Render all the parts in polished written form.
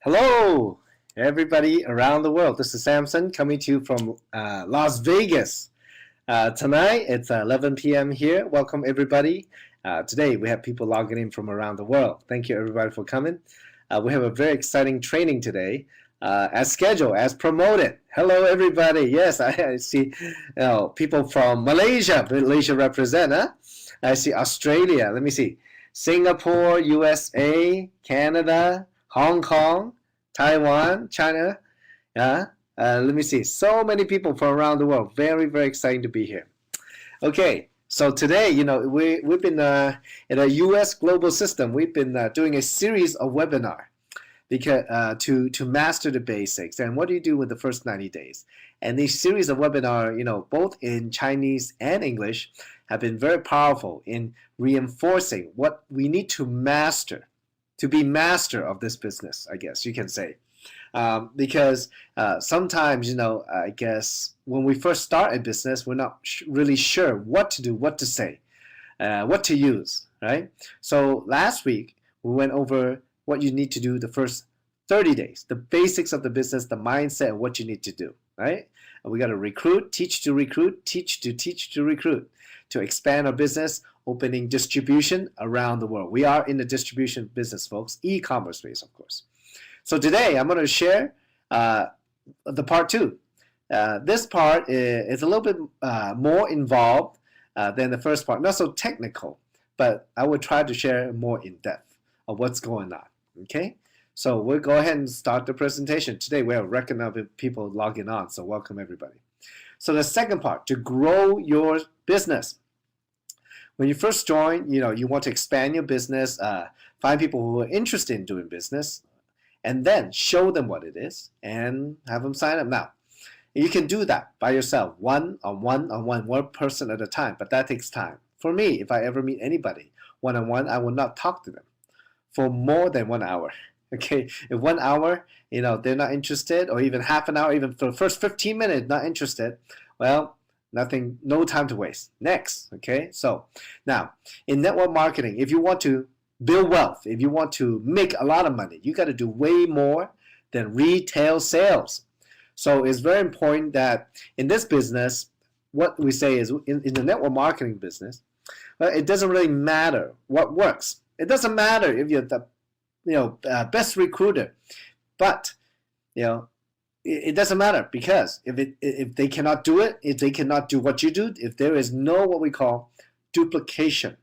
Hello, everybody around the world. This is Samson coming to you from Las Vegas. Tonight, it's 11 p.m. here. Welcome, everybody. Today, we have people logging in from around the world. Thank you, everybody, for coming. We have a very exciting training today, as scheduled, as promoted. Hello, everybody. Yes, I see people from Malaysia. Malaysia represent, huh? I see Australia. Let me see. Singapore, USA, Canada, Hong Kong, Taiwan, China. Let me see. So many people from around the world. Very, very exciting to be here. Okay, so today, we've been in a U.S. global system. We've been doing a series of webinar because to master the basics. And what do you do with the first 90 days? And these series of webinar, both in Chinese and English, have been very powerful in reinforcing what we need to master, to be master of this business, I guess you can say. Because sometimes, I guess when we first start a business, we're not really sure what to do, what to say, what to use, right? So last week, we went over what you need to do the first 30 days, the basics of the business, the mindset, and what you need to do, right? And we got to recruit, teach to recruit, teach to recruit, to expand our business, opening distribution around the world. We are in the distribution business, folks, e-commerce space, of course. So today, I'm going to share the part two. This part is a little bit more involved than the first part. Not so technical, but I will try to share more in depth of what's going on. Okay? So we'll go ahead and start the presentation. Today, we have a record number of people logging on, so welcome everybody. So the second part, to grow your business. When you first join, you want to expand your business, find people who are interested in doing business, and then show them what it is and have them sign up. Now, you can do that by yourself, one person at a time, but that takes time. For me, if I ever meet anybody one-on-one, I will not talk to them for more than 1 hour. Okay, if 1 hour, they're not interested, or even half an hour, even for the first 15 minutes, not interested, well, nothing, no time to waste. Next, okay? So now, in network marketing, if you want to build wealth, if you want to make a lot of money, you got to do way more than retail sales. So it's very important that in this business, what we say is in the network marketing business, it doesn't really matter what works. It doesn't matter if you're the best recruiter, but it doesn't matter, because if they cannot do it, if they cannot do what you do, if there is no what we call duplication,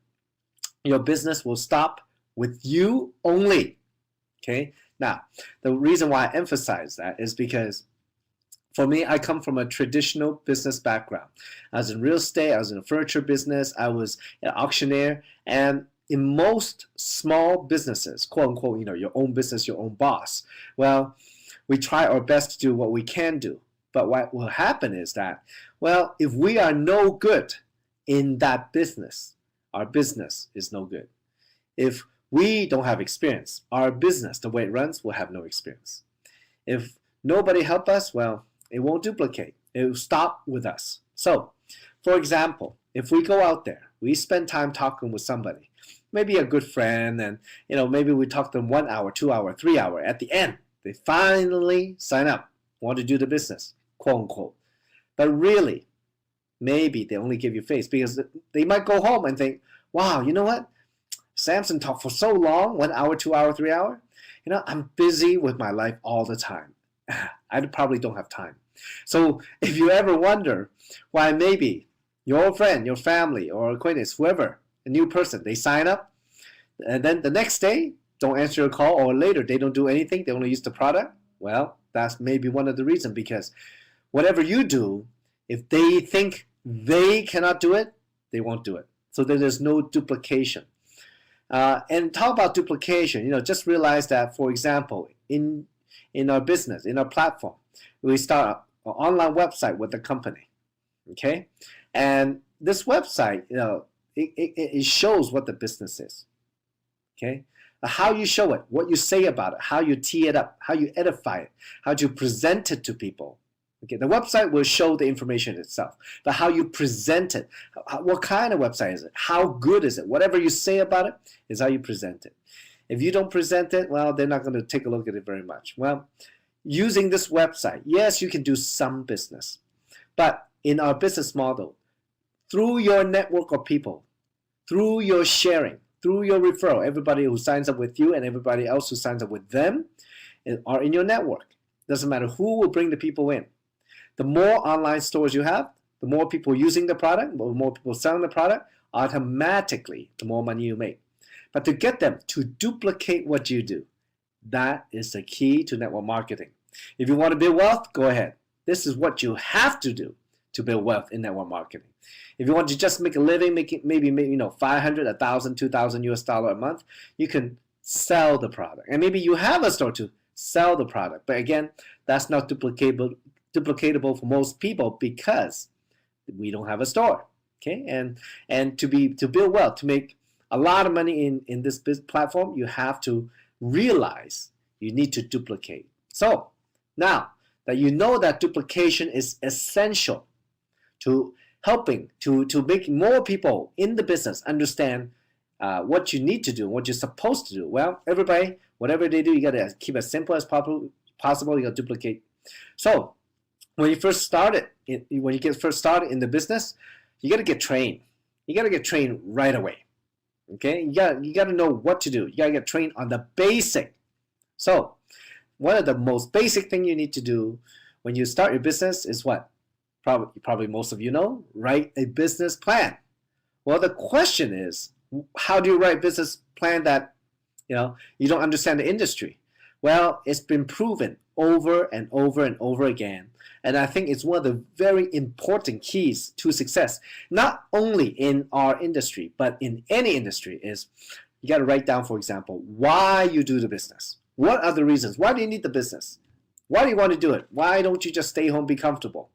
your business will stop with you only. Okay. Now, the reason why I emphasize that is because for me, I come from a traditional business background. I was in real estate, I was in a furniture business, I was an auctioneer, and in most small businesses, quote unquote, your own business, your own boss, well, we try our best to do what we can do. But what will happen is that, well, if we are no good in that business, our business is no good. If we don't have experience, our business, the way it runs, will have no experience. If nobody help us, well, it won't duplicate. It will stop with us. So, for example, if we go out there, we spend time talking with somebody, maybe a good friend, and maybe we talk to them 1 hour, 2 hour, 3 hour. At the end, they finally sign up, want to do the business, quote unquote. But really, maybe they only give you face, because they might go home and think, wow, you know what? Samson talked for so long, 1 hour, 2 hour, 3 hour. I'm busy with my life all the time. I probably don't have time. So if you ever wonder why maybe your friend, your family, or acquaintance, whoever, a new person, they sign up, and then the next day, don't answer your call, or later they don't do anything, they only use the product, well, that's maybe one of the reasons, because whatever you do, if they think they cannot do it, they won't do it. So there's no duplication. And talk about duplication, just realize that, for example, in our business, in our platform, we start an online website with the company, okay? And this website, it shows what the business is, okay? How you show it, what you say about it, how you tee it up, how you edify it, how you present it to people. Okay, the website will show the information itself, but how you present it, what kind of website is it, how good is it, whatever you say about it is how you present it. If you don't present it, well, they're not going to take a look at it very much. Well, using this website, yes, you can do some business. But in our business model, through your network of people, through your sharing, through your referral, everybody who signs up with you and everybody else who signs up with them are in your network. Doesn't matter who will bring the people in. The more online stores you have, the more people using the product, the more people selling the product, automatically the more money you make. But to get them to duplicate what you do, that is the key to network marketing. If you want to build wealth, go ahead. This is what you have to do to build wealth in network marketing. If you want to just make a living, maybe 500, 1,000, 2,000 US dollar a month, you can sell the product. And maybe you have a store to sell the product. But again, that's not duplicatable for most people because we don't have a store. Okay, and to build wealth, to make a lot of money in this business platform, you have to realize you need to duplicate. So now that you know that duplication is essential to helping to make more people in the business understand what you need to do, what you're supposed to do. Well, everybody, whatever they do, you got to keep it as simple as possible. You got to duplicate. So when you first started, when you get first started in the business, you got to get trained. You got to get trained right away. Okay, you got to know what to do. You got to get trained on the basic. So one of the most basic thing you need to do when you start your business is what? Probably most of you know, write a business plan. Well, the question is, how do you write a business plan that you don't understand the industry? Well, it's been proven over and over and over again. And I think it's one of the very important keys to success, not only in our industry, but in any industry, is you got to write down, for example, why you do the business. What are the reasons? Why do you need the business? Why do you want to do it? Why don't you just stay home, be comfortable?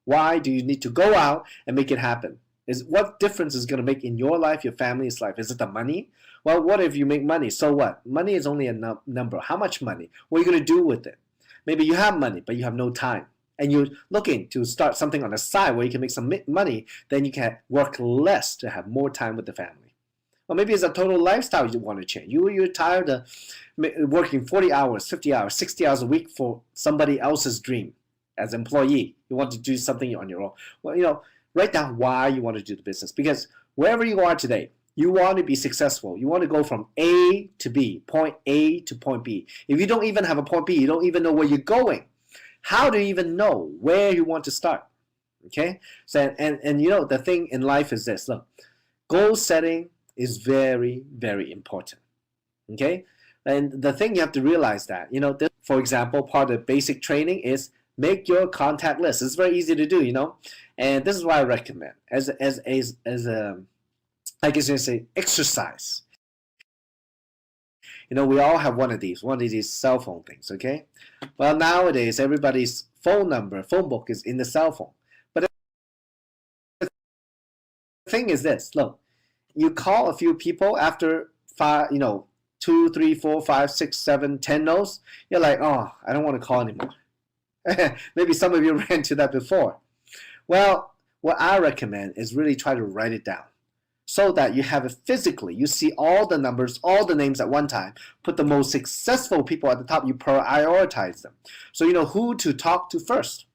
Why do you need to go out and make it happen? What difference is going to make in your life, your family's life? Is it the money? Well, what if you make money? So what? Money is only a number. How much money? What are you going to do with it? Maybe you have money, but you have no time. And you're looking to start something on the side where you can make some money, then you can work less to have more time with the family. Or maybe it's a total lifestyle you want to change. You're tired of working 40 hours, 50 hours, 60 hours a week for somebody else's dream as an employee. You want to do something on your own. Well, write down why you want to do the business. Because wherever you are today, you want to be successful. You want to go from A to B, point A to point B. If you don't even have a point B, you don't even know where you're going. How do you even know where you want to start? Okay? So and the thing in life is this. Look, goal setting is very, very important. Okay? And the thing you have to realize that, for example, part of basic training is make your contact list. It's very easy to do, and this is what I recommend as a, I guess you say, exercise. We all have one of these cell phone things, okay? Well, nowadays, everybody's phone book is in the cell phone. But the thing is this, look, you call a few people after 2, 3, 4, 5, 6, 7, 10 no's, you're like, oh, I don't want to call anymore. Maybe some of you ran into that before. Well, what I recommend is really try to write it down so that you have it physically. You see all the numbers, all the names at one time. Put the most successful people at the top. You prioritize them. So you know who to talk to first.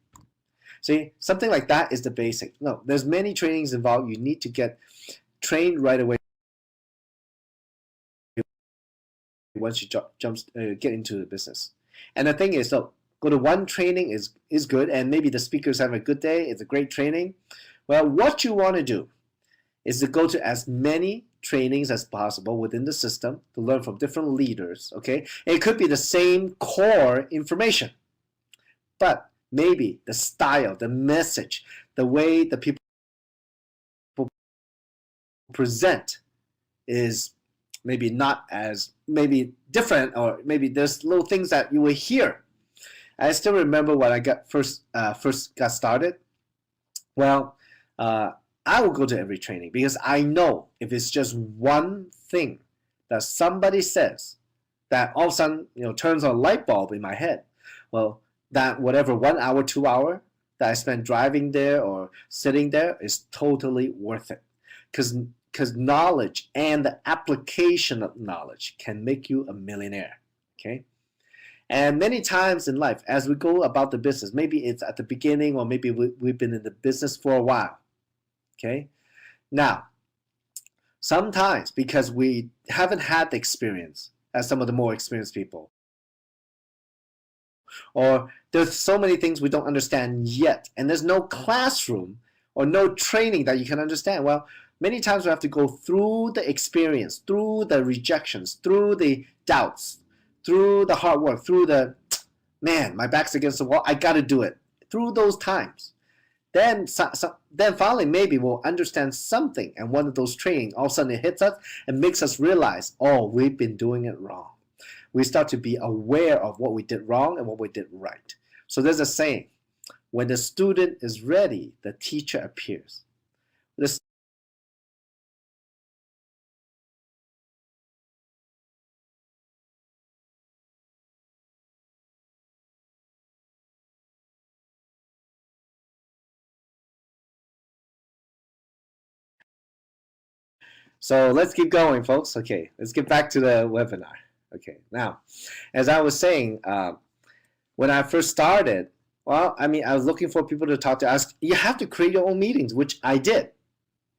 See, something like that is the basic. No, there's many trainings involved. You need to get trained right away once you get into the business. And the thing is, so go to one training is good, and maybe the speakers have a good day. It's a great training. Well, what you want to do is to go to as many trainings as possible within the system to learn from different leaders, okay? And it could be the same core information, but maybe the style, the message, the way the people present is maybe not as, maybe different, or maybe there's little things that you will hear. I still remember when I first got started. Well, I will go to every training because I know if it's just one thing that somebody says that all of a sudden turns on a light bulb in my head. Well, that whatever 1 hour, 2 hour that I spend driving there or sitting there is totally worth it. Because because knowledge and the application of knowledge can make you a millionaire. Okay. And many times in life, as we go about the business, maybe it's at the beginning or maybe we've been in the business for a while. Okay. Now, sometimes because we haven't had the experience as some of the more experienced people, or there's so many things we don't understand yet, and there's no classroom or no training that you can understand. Well, many times we have to go through the experience, through the rejections, through the doubts, through the hard work, through the, man, my back's against the wall, I got to do it. Through those times. Then finally maybe we'll understand something, and one of those training, all of a sudden it hits us and makes us realize, oh, we've been doing it wrong. We start to be aware of what we did wrong and what we did right. So there's a saying, when the student is ready, the teacher appears. So let's keep going, folks. Okay, let's get back to the webinar. Okay, now, as I was saying, when I first started, well, I mean, I was looking for people to talk to. You have to create your own meetings, which I did.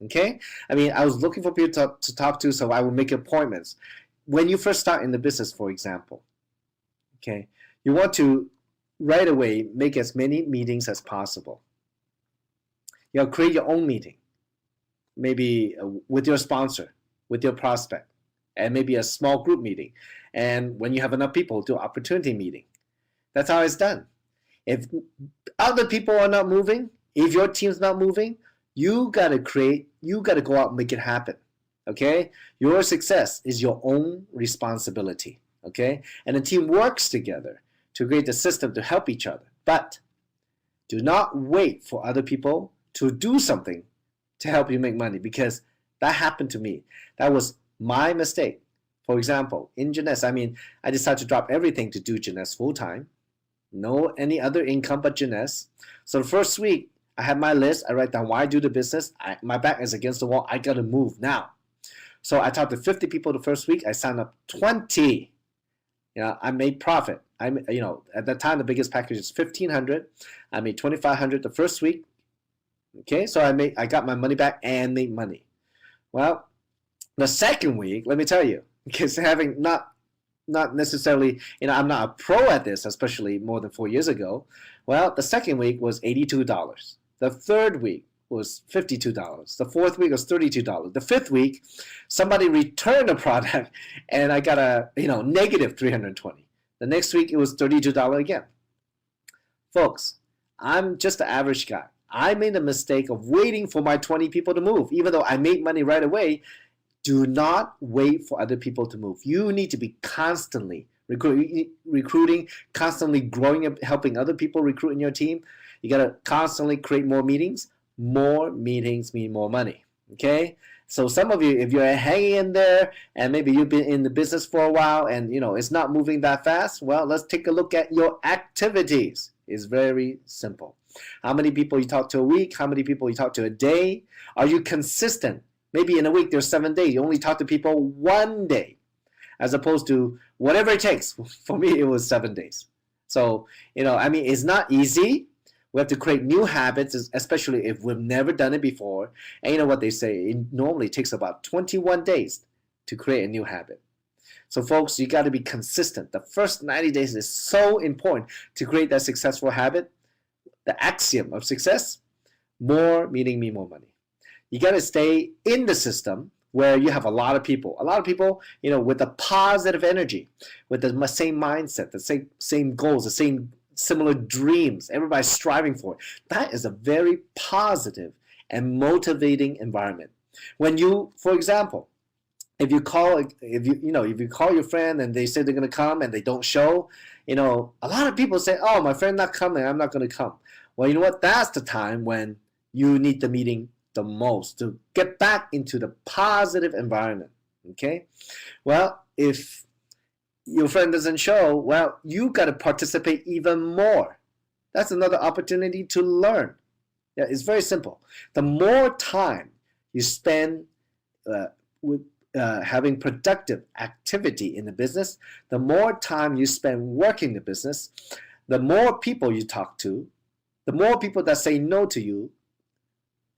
Okay, I mean, I was looking for people to talk to, so I would make appointments. When you first start in the business, for example, okay, you want to right away make as many meetings as possible. You know, create your own meeting, maybe with your sponsor, with your prospect, and maybe a small group meeting. And when you have enough people, do an opportunity meeting. That's how it's done. If other people are not moving, if your team's not moving, you got to go out and make it happen. Okay? Your success is your own responsibility. Okay? And the team works together to create the system to help each other. But do not wait for other people to do something to help you make money, because that happened to me. That was my mistake. For example, in Jeunesse, I mean, I decided to drop everything to do Jeunesse full time. No any other income but Jeunesse. So the first week, I had my list. I write down why I do the business. My back is against the wall. I got to move now. So I talked to 50 people the first week. I signed up 20. You know, I made profit. At that time, the biggest package is $1,500. I made $2,500 the first week. Okay, so I got my money back and made money. Well, the second week, let me tell you, because having not necessarily, I'm not a pro at this, especially more than 4 years ago. Well, the second week was $82. The third week was $52. The fourth week was $32. The fifth week, somebody returned a product and I got a negative $320. The next week it was $32 again. Folks, I'm just an average guy. I made the mistake of waiting for my 20 people to move. Even though I made money right away, do not wait for other people to move. You need to be constantly recruiting, constantly growing and helping other people recruit in your team. You got to constantly create more meetings. More meetings mean more money. Okay? So some of you, if you're hanging in there and maybe you've been in the business for a while and it's not moving that fast, well, let's take a look at your activities. It's very simple. How many people you talk to a week? How many people you talk to a day? Are you consistent? Maybe in a week there's 7 days. You only talk to people 1 day, as opposed to whatever it takes. For me, it was 7 days. So, it's not easy. We have to create new habits, especially if we've never done it before. And you know what they say? It normally takes about 21 days to create a new habit. So folks, you got to be consistent. The first 90 days is so important to create that successful habit. The axiom of success, more meaning me more money. You got to stay in the system where you have a lot of people, with a positive energy, with the same mindset, the same goals, the same similar dreams. Everybody's striving for it. That is a very positive and motivating environment. When you, for example, if you call your friend and they say they're going to come and they don't show, a lot of people say, "Oh, my friend not coming, I'm not going to come." Well, you know what? That's the time when you need the meeting the most to get back into the positive environment. Okay? Well, if your friend doesn't show, well, you got to participate even more. That's another opportunity to learn. Yeah, it's very simple. The more time you spend having productive activity in the business, the more time you spend working the business, the more people you talk to, the more people that say no to you,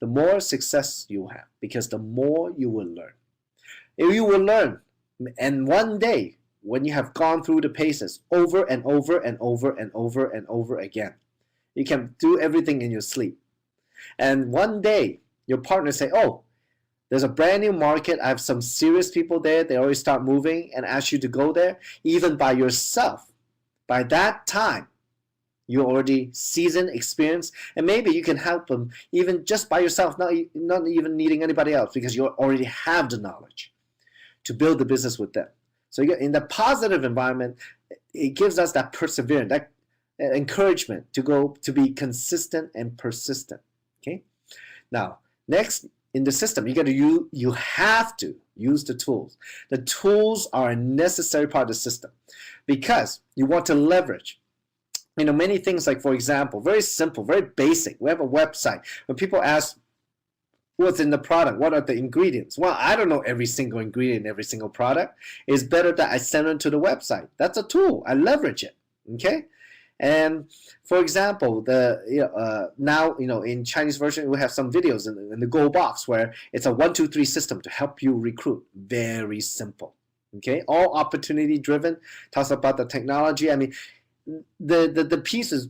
the more success you have, because the more you will learn. If you will learn, and one day when you have gone through the paces over and over and over and over and over again, you can do everything in your sleep. And one day your partner say, oh, there's a brand new market. I have some serious people there. They already start moving and ask you to go there, even by yourself. By that time, you're already seasoned, experienced, and maybe you can help them even just by yourself, not even needing anybody else, because you already have the knowledge to build the business with them. So in the positive environment, it gives us that perseverance, that encouragement to be consistent and persistent. Okay. Now, next in the system, you have to use the tools. The tools are a necessary part of the system because you want to leverage. Many things, like, for example, very simple, very basic. We have a website. When people ask what's in the product, what are the ingredients? Well, I don't know every single ingredient in every single product. It's better that I send them to the website. That's a tool. I leverage it. Okay. And for example, now in Chinese version we have some videos in the Go box where it's a 1, 2, 3 system to help you recruit. Very simple. Okay, all opportunity driven. Talks about the technology. I mean, the piece is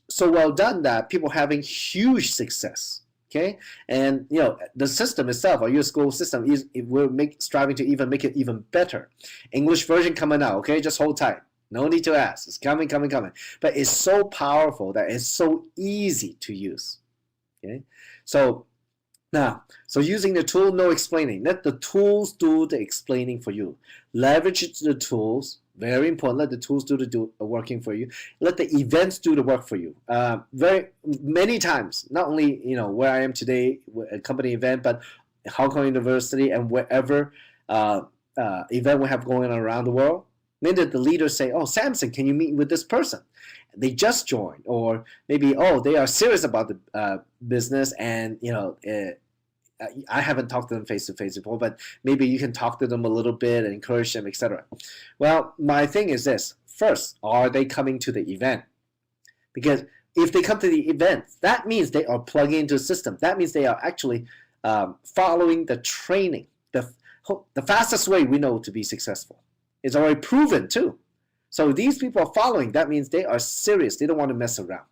so well done that people are having huge success. Okay, and the system itself, our US school system, we're striving to even make it even better. English version coming out. Okay, just hold tight. No need to ask. It's coming. But it's so powerful that it's so easy to use. Okay, so using the tool, no explaining. Let the tools do the explaining for you. Leverage the tools. Very important. Let the tools do the working for you. Let the events do the work for you. Very many times, not only where I am today, a company event, but Hong Kong University and wherever event we have going on around the world. Maybe the leaders say, oh, Samson, can you meet with this person? They just joined, or maybe, oh, they are serious about the business, and I haven't talked to them face to face before, but maybe you can talk to them a little bit and encourage them, etc. Well, my thing is this: first, are they coming to the event? Because if they come to the event, that means they are plugging into the system. That means they are actually following the training. The fastest way we know to be successful. It's already proven too. So these people are following. That means they are serious. They don't want to mess around.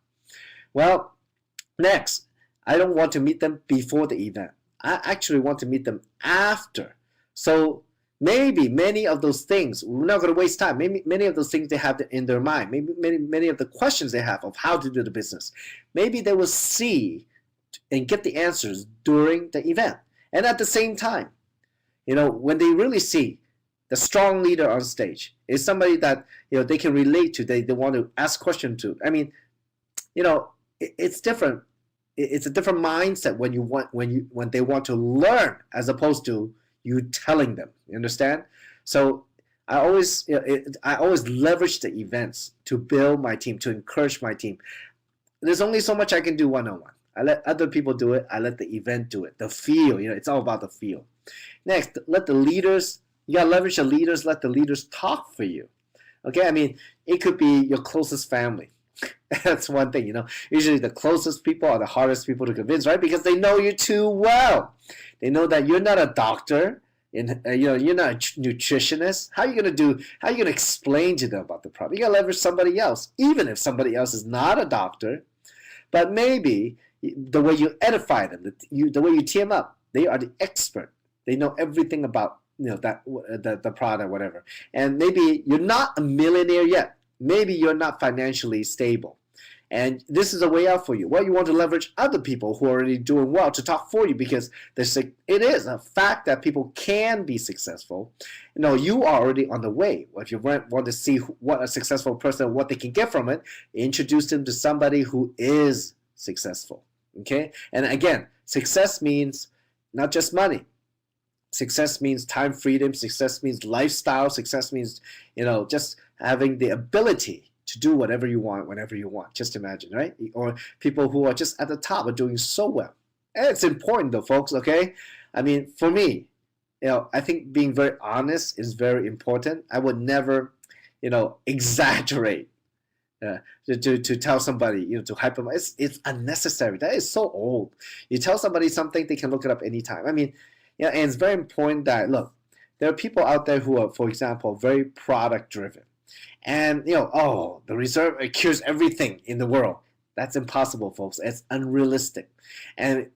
Well, next, I don't want to meet them before the event. I actually want to meet them after. So maybe many of those things, we're not going to waste time. Maybe many of those things they have in their mind. Maybe many of the questions they have of how to do the business. Maybe they will see and get the answers during the event. And at the same time, when they really see the strong leader on stage is somebody that they can relate to, they want to ask questions to. I mean, it's different. It's a different mindset when they want to learn as opposed to you telling them. You understand? So I always leverage the events to build my team, to encourage my team. There's only so much I can do one-on-one. I let other people do it. I let the event do it. The feel, it's all about the feel. Next, let the leaders. You gotta leverage the leaders. Let the leaders talk for you. Okay, I mean, it could be your closest family. That's one thing, Usually the closest people are the hardest people to convince, right? Because they know you too well. They know that you're not a doctor, and you're not a nutritionist. How are you gonna explain to them about the problem? You gotta leverage somebody else, even if somebody else is not a doctor. But maybe the way you edify them, the way you team them up, they are the expert. They know everything about the product, whatever. And maybe you're not a millionaire yet. Maybe you're not financially stable. And this is a way out for you. Well, you want to leverage other people who are already doing well to talk for you, because it is a fact that people can be successful. You are already on the way. If you want to see what a successful person, what they can get from it, introduce them to somebody who is successful. Okay? And again, success means not just money. Success means time freedom. Success means lifestyle. Success means, just having the ability to do whatever you want, whenever you want. Just imagine, right? Or people who are just at the top are doing so well. And it's important though, folks, okay? I mean, for me, I think being very honest is very important. I would never, exaggerate to tell somebody, to hype them. It's unnecessary. That is so old. You tell somebody something, they can look it up anytime. I mean, yeah, and it's very important that, look, there are people out there who are, for example, very product driven. And, oh, the reserve cures everything in the world. That's impossible, folks. It's unrealistic. And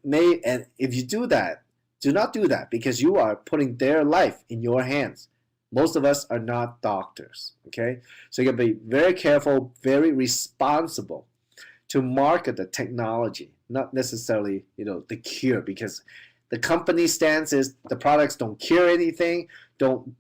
if you do that, do not do that, because you are putting their life in your hands. Most of us are not doctors, okay? So you gotta be very careful, very responsible to market the technology, not necessarily, the cure, because the company stance is the products don't cure anything, don't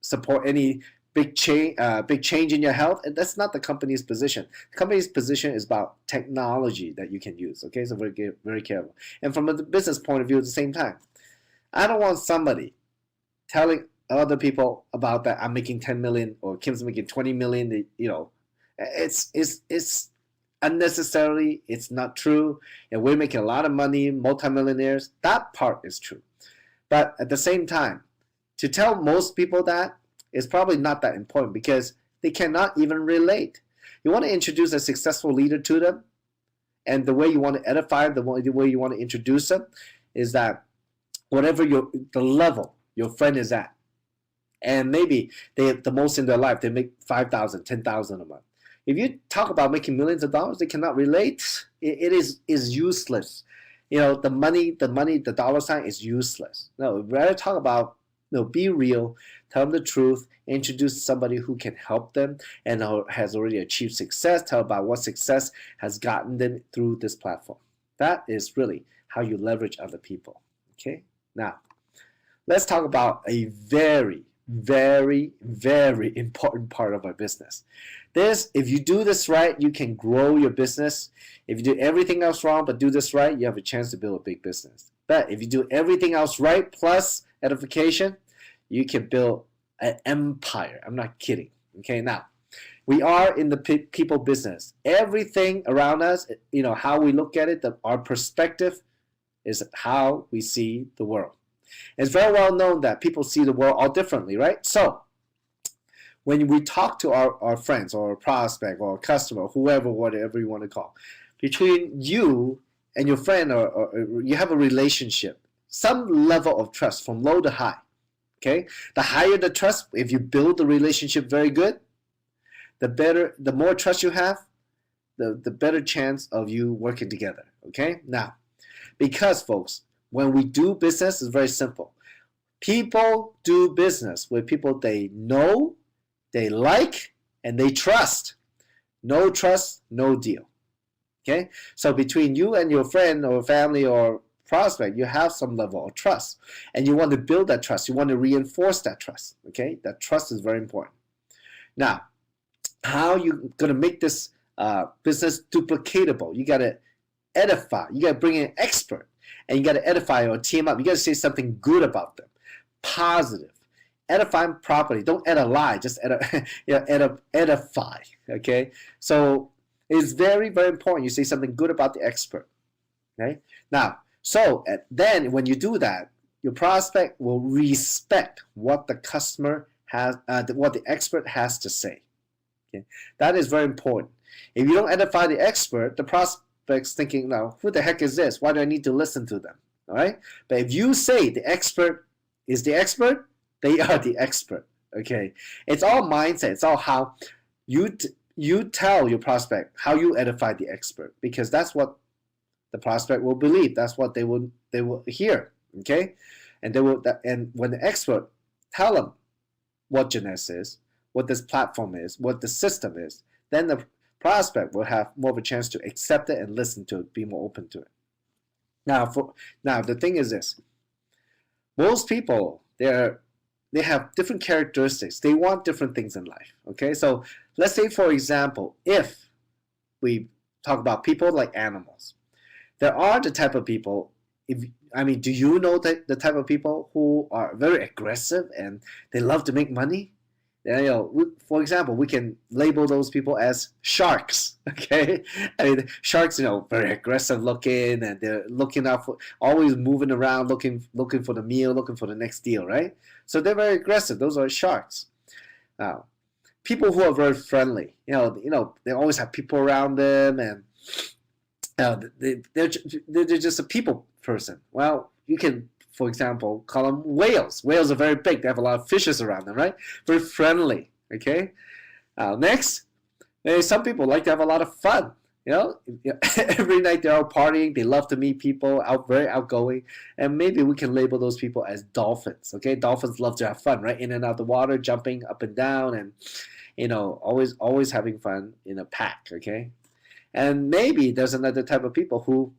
support any big change in your health, and that's not the company's position. The company's position is about technology that you can use. Okay, so very careful. And from a business point of view, at the same time, I don't want somebody telling other people about that I'm making 10 million or Kim's making 20 million. It's unnecessarily. It's not true, and we're making a lot of money, multimillionaires. That part is true, but at the same time, to tell most people that is probably not that important, because they cannot even relate. You want to introduce a successful leader to them, and the way you want to edify them, the way you want to introduce them is that whatever the level your friend is at, and maybe they have the most in their life, they make 5,000, 10,000 a month. If you talk about making millions of dollars, they cannot relate. It is useless. The money, the dollar sign is useless. No, we'd rather talk about, be real, tell them the truth, introduce somebody who can help them and has already achieved success, tell about what success has gotten them through this platform. That is really how you leverage other people. Okay, now let's talk about a very, very, very important part of our business. If you do this right, you can grow your business. If you do everything else wrong but do this right, you have a chance to build a big business. But if you do everything else right plus edification, you can build an empire. I'm not kidding. Okay, now we are in the people business. Everything around us, how we look at it, our perspective is how we see the world. It's very well known that people see the world all differently, right? So when we talk to our friends or prospect or customer, whoever, whatever you want to call, between you and your friend, or you have a relationship, some level of trust from low to high. Okay, the higher the trust, if you build the relationship very good, the more trust you have, the better chance of you working together. Okay, now, because folks, when we do business, it's very simple. People do business with people they know, they like, and they trust. No trust, no deal. Okay, so between you and your friend or family or prospect, you have some level of trust, and you want to build that trust. You want to reinforce that trust. Okay, that trust is very important. Now, how you going to make this business duplicatable? You got to edify. You got to bring in an expert, and you got to edify or team up. You got to say something good about them, positive. Edify them properly. Don't add a lie. Just edify. Okay, so it's very, very important you say something good about the expert. Okay, now. So then when you do that, your prospect will respect what the customer has, what the expert has to say. Okay? That is very important. If you don't edify the expert, the prospect's thinking, now, who the heck is this? Why do I need to listen to them? All right? But if you say the expert is the expert, they are the expert. Okay? It's all mindset. It's all how you tell your prospect how you edify the expert, because that's what the prospect will believe. That's what they will hear. Okay, and when the expert tell them what Jeunesse is, what this platform is, what the system is, then the prospect will have more of a chance to accept it and listen to it, be more open to it. Now the thing is this: most people they have different characteristics. They want different things in life. Okay, so let's say, for example, if we talk about people like animals. There are the type of people, do you know the type of people who are very aggressive and they love to make money? For example, we can label those people as sharks. Okay, I mean sharks, very aggressive looking, and they're looking out for, always moving around, looking for the meal, looking for the next deal, right? So they're very aggressive. Those are sharks. Now, people who are very friendly, they always have people around them, and they're just a people person. Well, you can, for example, call them whales. Whales are very big. They have a lot of fishes around them, right? Very friendly. Okay. Next, some people like to have a lot of fun. Every night they're out partying. They love to meet people, very outgoing, and maybe we can label those people as dolphins. Okay, dolphins love to have fun, right? In and out the water, jumping up and down, and always having fun in a pack. Okay, and maybe there's another type of people who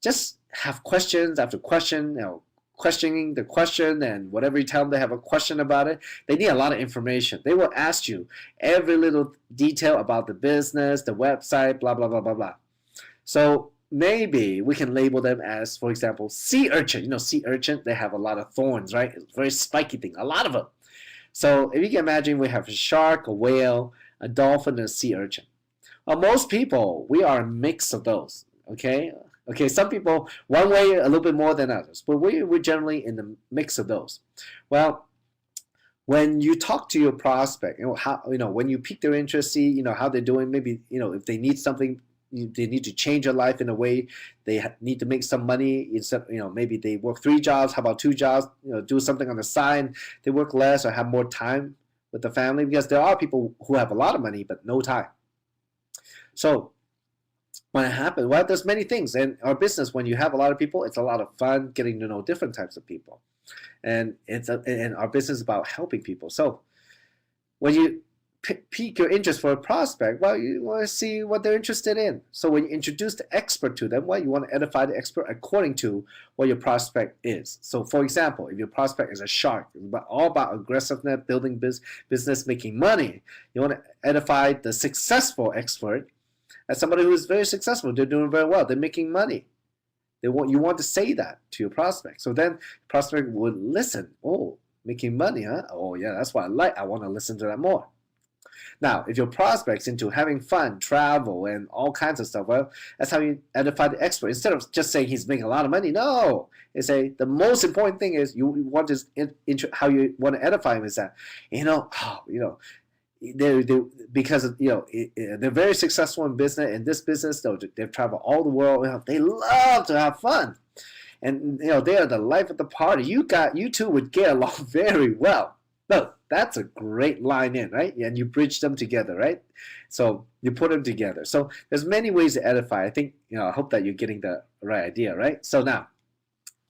just have questions after question, questioning the question, and whatever you tell them they have a question about it, they need a lot of information. They will ask you every little detail about the business, the website, blah, blah, blah, blah, blah. So maybe we can label them as, for example, sea urchin. Sea urchin, they have a lot of thorns, right? It's a very spiky thing, a lot of them. So if you can imagine, we have a shark, a whale, a dolphin, and a sea urchin. Well, most people, we are a mix of those, okay? Okay, some people, one way a little bit more than others, but we're generally in the mix of those. Well, when you talk to your prospect, when you pique their interest, see, how they're doing, maybe, if they need something, they need to change their life in a way, they need to make some money instead, maybe they work 3 jobs, how about 2 jobs, do something on the side, they work less or have more time with the family, because there are people who have a lot of money but no time. So when it happens, well, there's many things in our business. When you have a lot of people, it's a lot of fun getting to know different types of people, and and our business is about helping people. So when you pique your interest for a prospect, well, you want to see what they're interested in. So when you introduce the expert to them, well, you want to edify the expert according to what your prospect is. So for example, if your prospect is a shark, all about aggressiveness, building business, making money, you want to edify the successful expert as somebody who is very successful. They're doing very well. They're making money. You want to say that to your prospect. So then the prospect would listen. Oh, making money, huh? Oh, yeah, that's what I like. I want to listen to that more. Now, if your prospect's into having fun, travel, and all kinds of stuff, well, that's how you edify the expert. Instead of just saying he's making a lot of money, no. They say the most important thing is you want to, how you want to edify him is that, because they're very successful in business. In this business, they've traveled all the world. They love to have fun, and they are the life of the party. You two would get along very well. No, that's a great line in, right? And you bridge them together, right? So you put them together. So there's many ways to edify. I think I hope that you're getting the right idea, right? So now,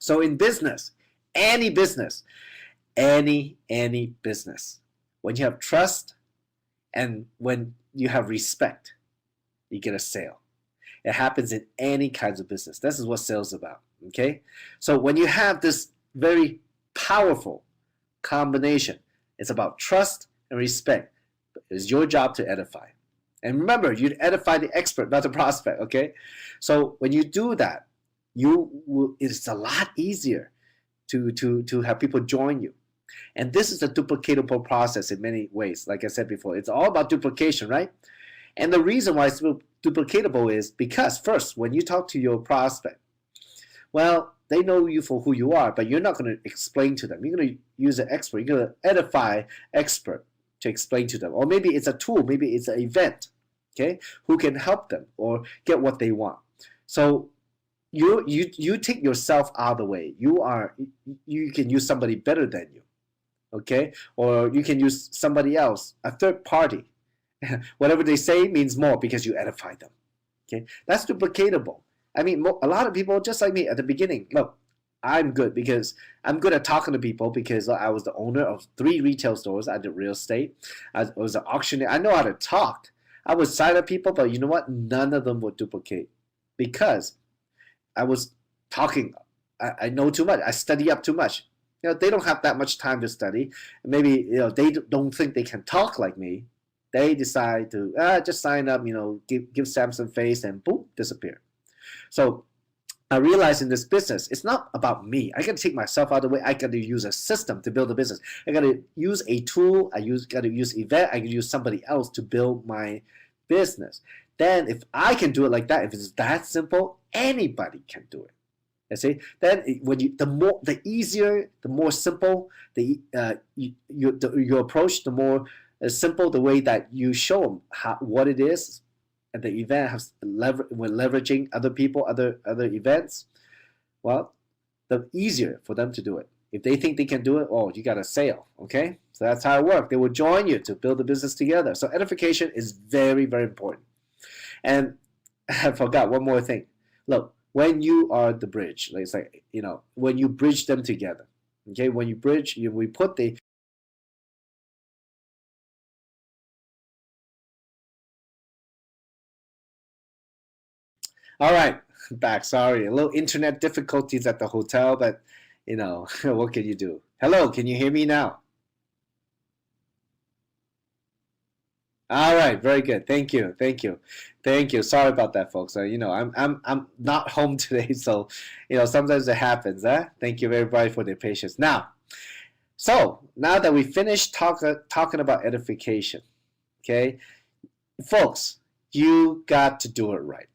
in business, any business, any business, when you have trust and when you have respect, you get a sale. It happens in any kinds of business. This is what sales is about, okay? So when you have this very powerful combination, it's about trust and respect. It's your job to edify. And remember, you edify the expert, not the prospect, okay? So when you do that, it's a lot easier to have people join you. And this is a duplicatable process in many ways. Like I said before, it's all about duplication, right? And the reason why it's duplicatable is because, first, when you talk to your prospect, well, they know you for who you are, but you're not going to explain to them. You're going to use an expert. You're going to edify expert to explain to them. Or maybe it's a tool. Maybe it's an event, okay, who can help them or get what they want. So you take yourself out of the way. You can use somebody better than you, okay? Or you can use somebody else, a third party. Whatever they say means more because you edify them, okay? That's duplicatable. I mean, a lot of people, just like me at the beginning, look, I'm good because I'm good at talking to people because I was the owner of 3 retail stores. I did real estate. I was an auctioneer. I know how to talk. I would sign up people, but you know what? None of them would duplicate because I was talking. I know too much. I study up too much. They don't have that much time to study. Maybe they don't think they can talk like me. They decide to just sign up. Give Sam some face and boom, disappear. So I realize in this business, it's not about me. I got to take myself out of the way. I got to use a system to build a business. I got to use a tool. Got to use event. I can use somebody else to build my business. Then if I can do it like that, if it's that simple, anybody can do it. You see? Then when the easier, the more simple your approach, the more simple the way that you show them what it is. And the event has we're leveraging other people, other events. Well, the easier for them to do it. If they think they can do it, oh, you got a sale, okay? So that's how it works. They will join you to build the business together. So edification is very, very important. And I forgot one more thing. Look, when you are the bridge, like it's like, when you bridge them together, okay? When you bridge, we put the All right, back. Sorry, a little internet difficulties at the hotel, but what can you do? Hello, can you hear me now? All right, very good. Thank you, thank you, thank you. Sorry about that, folks. I'm not home today, so sometimes it happens. Thank you everybody for their patience. Now that we finished talking about edification, okay, folks, you got to do it right.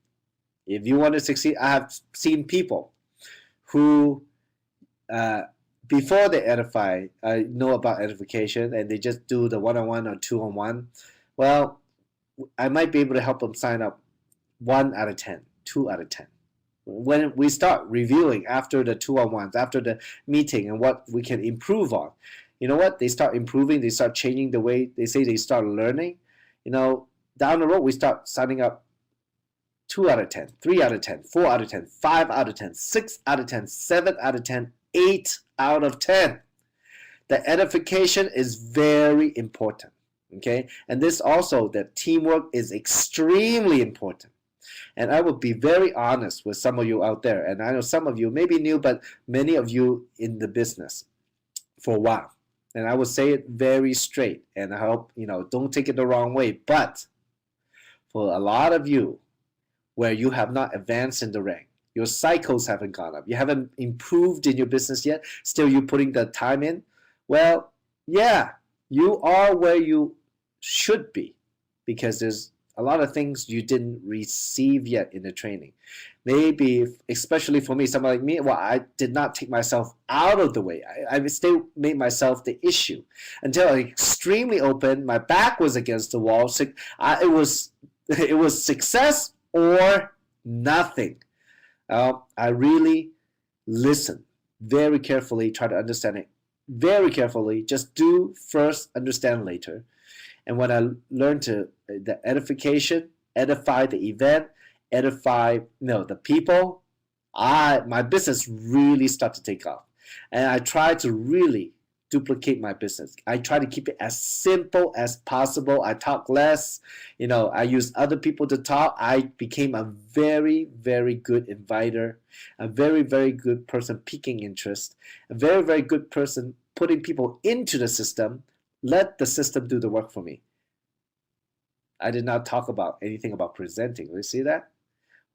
If you want to succeed, I have seen people who, before they edify, know about edification and they just do the one-on-one or two-on-one. Well, I might be able to help them sign up 1 out of 10, 2 out of 10. When we start reviewing after the two-on-ones, after the meeting and what we can improve on, you know what? They start improving, they start changing the way they say they start learning. Down the road, we start signing up 2 out of 10, 3 out of 10, 4 out of 10, 5 out of 10, 6 out of 10, 7 out of 10, 8 out of 10. The edification is very important, okay? And this also, the teamwork is extremely important. And I will be very honest with some of you out there, and I know some of you may be new, but many of you in the business for a while. And I will say it very straight, and I hope, don't take it the wrong way, but for a lot of you, where you have not advanced in the rank, your cycles haven't gone up, you haven't improved in your business yet, still you're putting the time in, well, yeah, you are where you should be because there's a lot of things you didn't receive yet in the training. Maybe, especially for me, someone like me, well, I did not take myself out of the way. I still made myself the issue until I extremely open, my back was against the wall. So it was success or nothing. I really listen very carefully, try to understand it very carefully. Just do first, understand later. And when I learned the edification, edify the event, edify the people, my business really started to take off. And I try to really duplicate my business. I try to keep it as simple as possible. I talk less. I use other people to talk. I became a very, very good inviter, a very, very good person piquing interest, a very, very good person putting people into the system. Let the system do the work for me. I did not talk about anything about presenting. You see that?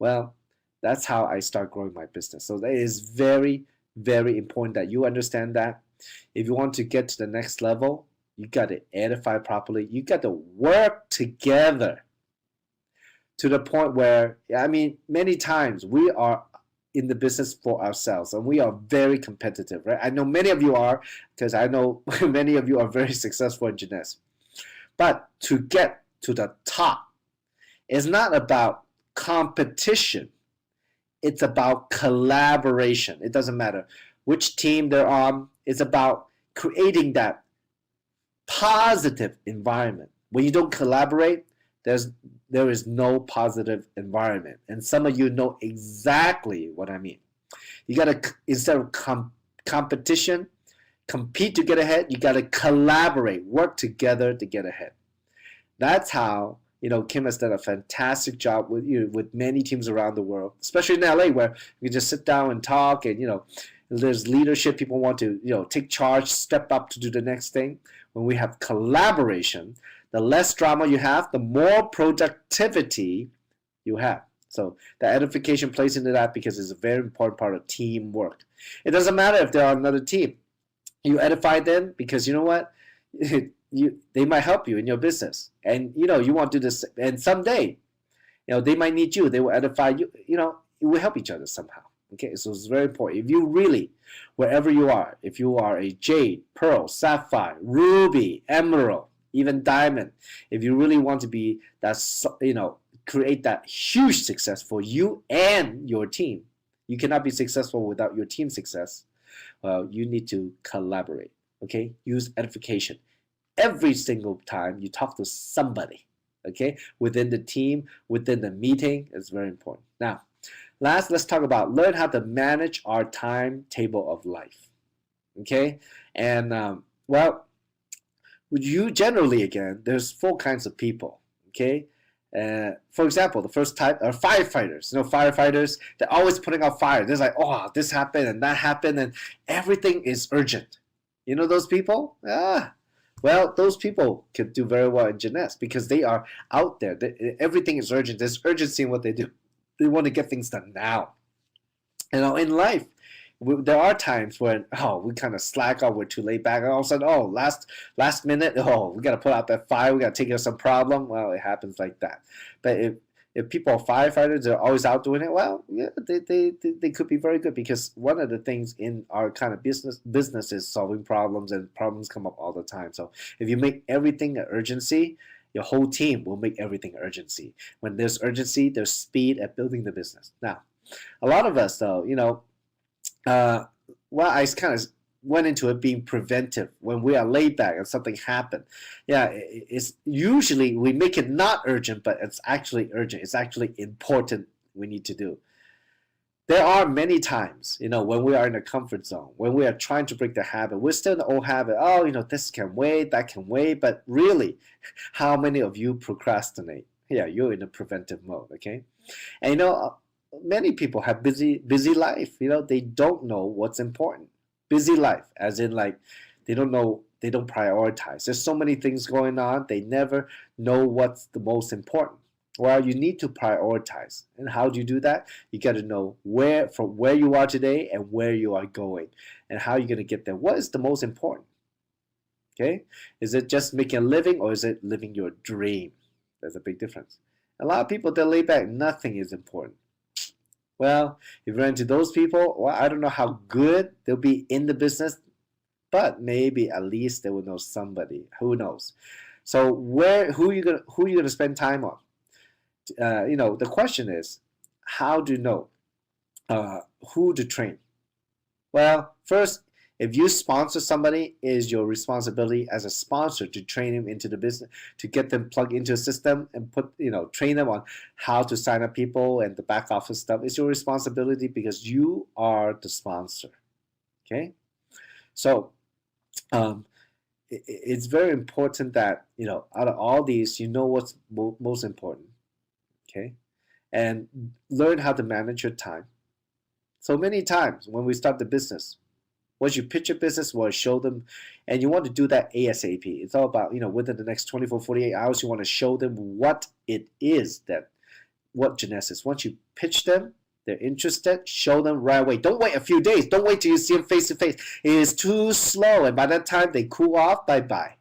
Well, that's how I start growing my business. So that is very, very important that you understand that. If you want to get to the next level, you got to edify properly. You got to work together to the point where, many times we are in the business for ourselves and we are very competitive, right? I know many of you are because I know many of you are very successful in Jeunesse. But to get to the top, it's not about competition. It's about collaboration. It doesn't matter which team they're on. It's about creating that positive environment. When you don't collaborate, there is no positive environment. And some of you know exactly what I mean. You got to, instead of competition, compete to get ahead, you got to collaborate, work together to get ahead. That's how, Kim has done a fantastic job with many teams around the world, especially in LA, where you just sit down and talk and, there's leadership. People want to, take charge, step up to do the next thing. When we have collaboration, the less drama you have, the more productivity you have. So the edification plays into that because it's a very important part of teamwork. It doesn't matter if they're on another team. You edify them because you know what? They might help you in your business. And you want to do this, and someday, they might need you. They will edify you. You will help each other somehow. Okay, so it's very important. If you really, wherever you are, if you are a jade, pearl, sapphire, ruby, emerald, even diamond, if you really want to be that, create that huge success for you and your team, you cannot be successful without your team success. Well, you need to collaborate. Okay, use edification every single time you talk to somebody. Okay, within the team, within the meeting, it's very important. Now, last, let's talk about learn how to manage our timetable of life. Okay, and well, you generally, again, there's four kinds of people. Okay, for example, the first type are firefighters. Firefighters, they're always putting out fire. They're like, oh, this happened and that happened, and everything is urgent. You know those people? Well, those people could do very well in Jeunesse because they are out there. Everything is urgent. There's urgency in what they do. They want to get things done now. In life, there are times when we kind of slack off, we're too laid back, and all of a sudden, last minute, we got to put out that fire, we got to take care of some problem. Well, it happens like that. But if people are firefighters, they're always out doing it. Well, yeah, they could be very good because one of the things in our kind of business is solving problems, and problems come up all the time. So if you make everything an urgency, your whole team will make everything urgency. When there's urgency, there's speed at building the business. Now, a lot of us, though, I kind of went into it being preventive. When we are laid back and something happened, it's usually we make it not urgent, but it's actually urgent. It's actually important. We need to do. There are many times, when we are in a comfort zone, when we are trying to break the habit, we're still in the old habit. This can wait, that can wait. But really, how many of you procrastinate? Yeah, you're in a preventive mode, okay? And many people have busy life. They don't know what's important. Busy life, as in like they don't prioritize. There's so many things going on. They never know what's the most important. Well, you need to prioritize. And how do you do that? You got to know from where you are today and where you are going and how you're going to get there. What is the most important? Okay? Is it just making a living, or is it living your dream? There's a big difference. A lot of people, they're laid back. Nothing is important. Well, if you run into those people, well, I don't know how good they'll be in the business, but maybe at least they will know somebody. Who knows? So who are you gonna spend time on? The question is, how do you know who to train? Well, first, if you sponsor somebody, it is your responsibility as a sponsor to train them into the business, to get them plugged into a system and train them on how to sign up people and the back office stuff. It's your responsibility because you are the sponsor. Okay, so it's very important that out of all these, what's most important. Okay, and learn how to manage your time. So many times when we start the business, once you pitch a business, you want to show them, and you want to do that ASAP. It's all about, within the next 24, 48 hours, you want to show them what it is what Jeunesse is. Once you pitch them, they're interested, show them right away. Don't wait a few days. Don't wait till you see them face to face. It is too slow, and by that time they cool off, bye-bye.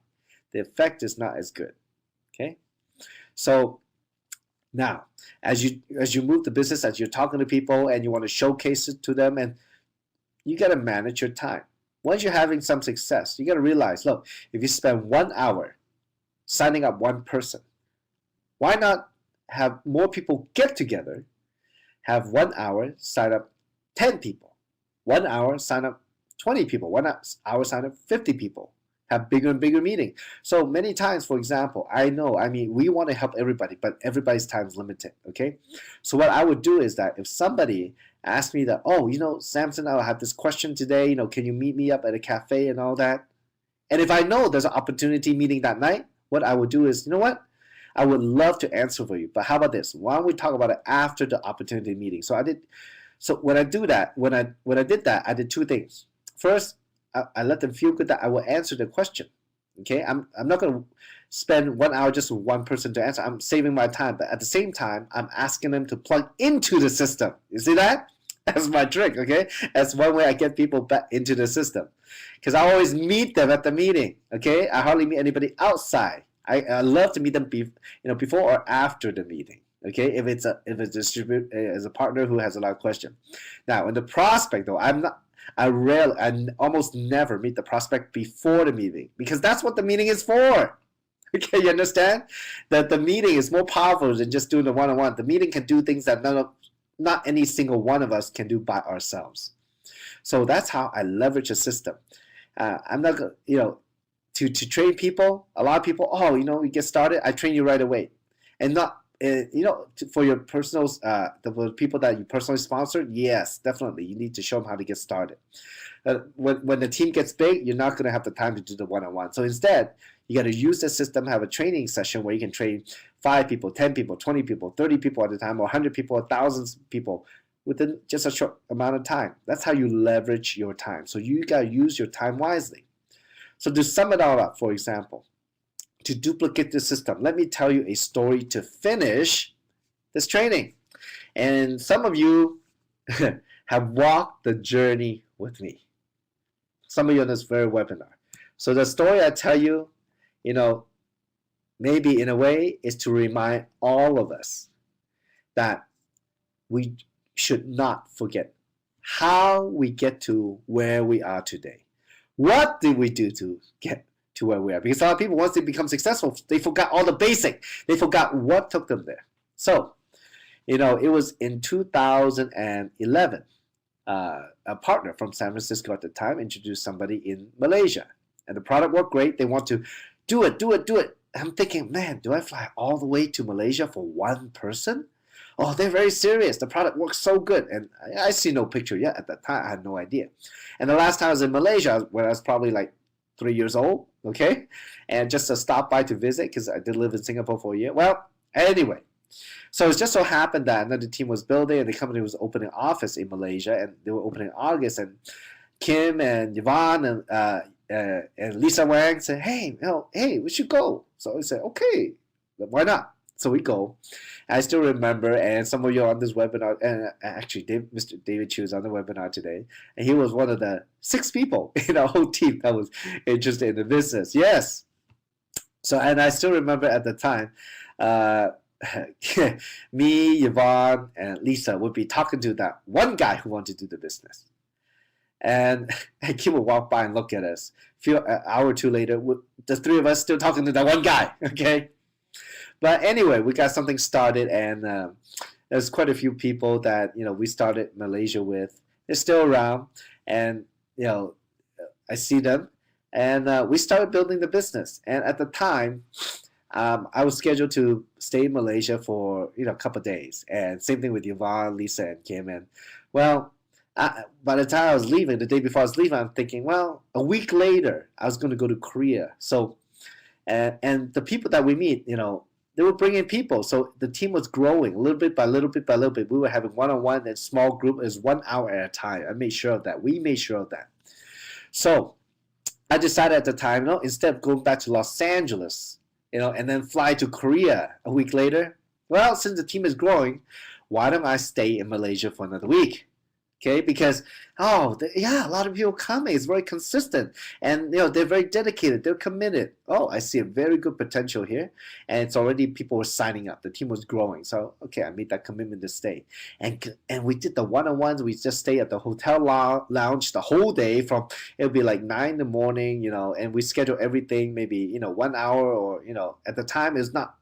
The effect is not as good. Okay? So now, as you move the business, as you're talking to people and you want to showcase it to them, and you got to manage your time. Once you're having some success, you got to realize, look, if you spend 1 hour signing up one person, why not have more people get together, have 1 hour sign up 10 people, 1 hour sign up 20 people, 1 hour sign up 50 people, have bigger and bigger meetings. So many times, for example, we want to help everybody, but everybody's time is limited, okay? So what I would do is that if somebody asked me that, Samson, I have this question today, can you meet me up at a cafe and all that? And if I know there's an opportunity meeting that night, what I would do is, I would love to answer for you, but how about this? Why don't we talk about it after the opportunity meeting? So when I did that, I did two things. First, I let them feel good that I will answer the question. Okay, I'm not going to spend 1 hour just with one person to answer. I'm saving my time, but at the same time, I'm asking them to plug into the system. You see that? That's my trick, okay? That's one way I get people back into the system. Because I always meet them at the meeting, okay? I hardly meet anybody outside. I love to meet them before or after the meeting, okay? If it's a as a partner who has a lot of questions. Now, in the prospect though, I almost never meet the prospect before the meeting because that's what the meeting is for. Okay, you understand? That the meeting is more powerful than just doing the one-on-one. The meeting can do things that not any single one of us can do by ourselves. So that's how I leverage a system. I'm not going to train people. A lot of people, you get started, I train you right away. And not, for your personal, the people that you personally sponsored, yes, definitely. You need to show them how to get started. When the team gets big, you're not going to have the time to do the one-on-one. So instead, you got to use the system, have a training session where you can train 5 people, 10 people, 20 people, 30 people at a time, or 100 people, 1,000 people within just a short amount of time. That's how you leverage your time. So you got to use your time wisely. So to sum it all up, for example, to duplicate the system, let me tell you a story to finish this training. And some of you have walked the journey with me. Some of you on this very webinar. So the story I tell you, maybe in a way is to remind all of us that we should not forget how we get to where we are today. What did we do to get to where we are? Because a lot of people, once they become successful, they forgot all the basic. They forgot what took them there. So, it was in 2011. A partner from San Francisco at the time introduced somebody in Malaysia. And the product worked great. They want to do it. I'm thinking, man, do I fly all the way to Malaysia for one person? Oh, they're very serious. The product works so good. And I see no picture yet at that time. I had no idea. And the last time I was in Malaysia, when I was probably like 3 years old, okay? And just to stop by to visit, because I did live in Singapore for a year. Well, anyway. So it just so happened that another team was building and the company was opening an office in Malaysia, and they were opening in August. And Kim and Yvonne and Lisa Wang said, hey, we should go. So I said, okay, why not? So we go. I still remember, and some of you are on this webinar, and actually Mr. David Chu is on the webinar today, and he was one of the 6 people in our whole team that was interested in the business. Yes. So, and I still remember at the time, me, Yvonne, and Lisa would be talking to that one guy who wanted to do the business. And Kim would walk by and look at us. An hour or two later, the 3 of us still talking to that one guy, okay? But anyway, we got something started, and there's quite a few people that, we started Malaysia with. They're still around, and, I see them. And we started building the business. And at the time, I was scheduled to stay in Malaysia for, a couple of days. And same thing with Yvonne, Lisa, and Kim. And, well, by the time I was leaving, the day before I was leaving, I'm thinking, well, a week later, I was going to go to Korea. So, and the people that we meet, they were bringing people. So the team was growing little bit by little bit by little bit. We were having one-on-one and small group as 1 hour at a time. I made sure of that. We made sure of that. So I decided at the time, instead of going back to Los Angeles, and then fly to Korea a week later, well, since the team is growing, why don't I stay in Malaysia for another week? Okay, because, a lot of people coming. It's very consistent. And, they're very dedicated. They're committed. Oh, I see a very good potential here. And it's already people were signing up. The team was growing. So, okay, I made that commitment to stay. And we did the one-on-ones. We just stay at the hotel lounge the whole day from, it would be like 9 in the morning, and we schedule everything maybe, 1 hour or, at the time it's not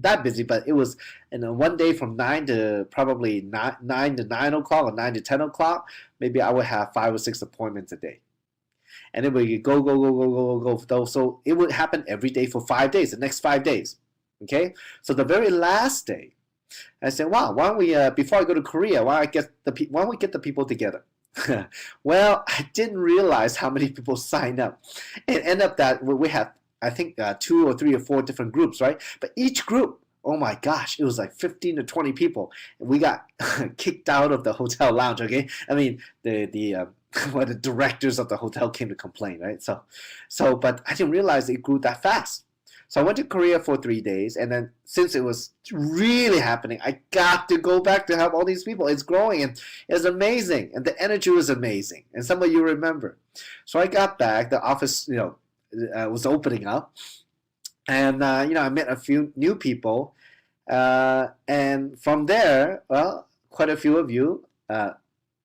that busy, but it was one day from 9 to probably 9 to 9 o'clock or 9 to 10 o'clock. Maybe I would have 5 or 6 appointments a day, and then we could go. So it would happen every day for 5 days, the next 5 days. Okay, so the very last day, I said, wow, why don't we before I go to Korea, why don't we get the people together? Well, I didn't realize how many people signed up. It ended up that we had, I think 2 or 3 or 4 different groups, right? But each group, oh my gosh, it was like 15 to 20 people. And we got kicked out of the hotel lounge, okay? I mean, the directors of the hotel came to complain, right? So, but I didn't realize it grew that fast. So I went to Korea for 3 days, and then since it was really happening, I got to go back to help all these people. It's growing, and it's amazing, and the energy was amazing. And some of you remember. So I got back. The office, was opening up, and I met a few new people, and from there, well, quite a few of you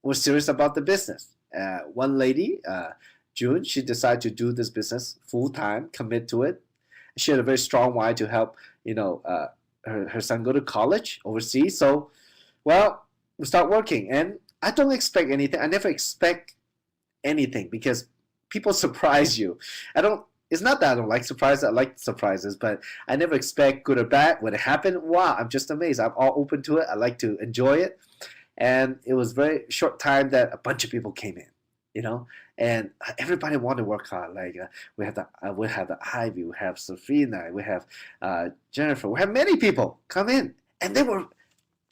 were serious about the business. One lady, June, she decided to do this business full time, commit to it. She had a very strong why to help, her son go to college overseas. So, well, we start working, and I don't expect anything. I never expect anything because people surprise you. I don't. It's not that I don't like surprises. I like surprises, but I never expect good or bad. When it happened, wow, I'm just amazed. I'm all open to it. I like to enjoy it, and it was very short time that a bunch of people came in, and everybody wanted to work hard. Like we have the Ivy, we have Safina, we have Jennifer, we have many people come in, and they were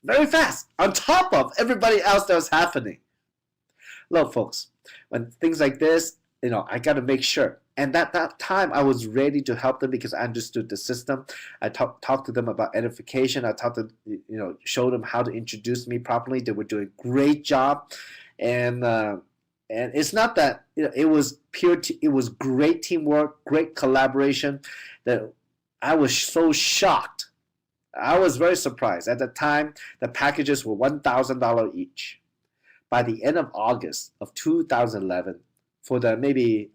very fast on top of everybody else that was happening. Look, folks, when things like this, I got to make sure. And at that time, I was ready to help them because I understood the system. I talked to them about edification. I talked to, show them how to introduce me properly. They were doing a great job, and it's not that it was it was great teamwork, great collaboration. That I was so shocked. I was very surprised. At the time, the packages were $1,000 each. By the end of August of 2011, for the maybe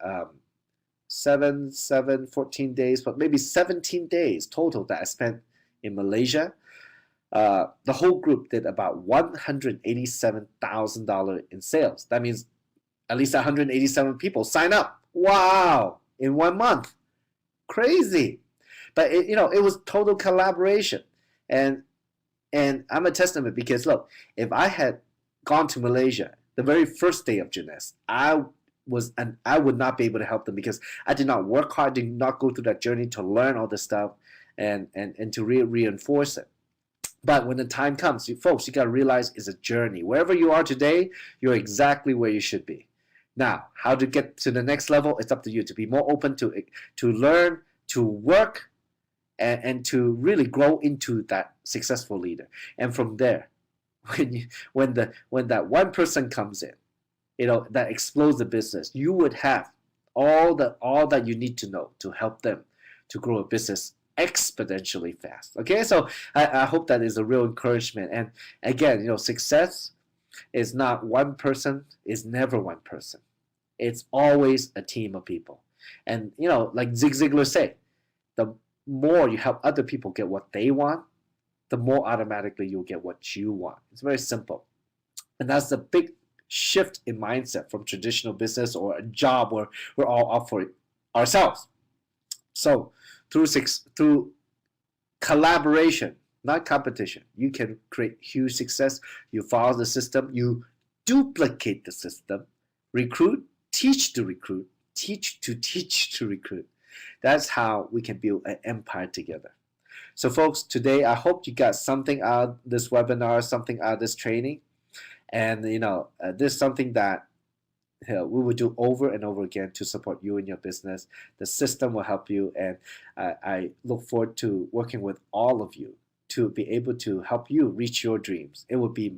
14 days, but maybe 17 days total that I spent in Malaysia, the whole group did about $187,000 in sales. That means at least 187 people sign up. Wow! In 1 month, crazy. But it was total collaboration, and I'm a testament because look, if I had gone to Malaysia the very first day of Jeunesse, I would not be able to help them because I did not work hard, did not go through that journey to learn all this stuff and to reinforce it. But when the time comes, folks, you got to realize it's a journey. Wherever you are today, you're exactly where you should be. Now, how to get to the next level, it's up to you to be more open to learn, to work, and to really grow into that successful leader. And from there, when that one person comes in, that explodes the business, you would have all that you need to know to help them to grow a business exponentially fast. Okay, so I hope that is a real encouragement. And again, success is not one person, is never one person. It's always a team of people. And like Zig Ziglar say, the more you help other people get what they want, the more automatically you'll get what you want. It's very simple. And that's the big shift in mindset from traditional business or a job where we're all up for it ourselves. So through collaboration, not competition, you can create huge success. You follow the system, you duplicate the system, recruit, teach to recruit, teach to recruit. That's how we can build an empire together. So folks, today I hope you got something out of this webinar, something out of this training. And this is something that we will do over and over again to support you in your business. The system will help you, and I look forward to working with all of you to be able to help you reach your dreams. It would be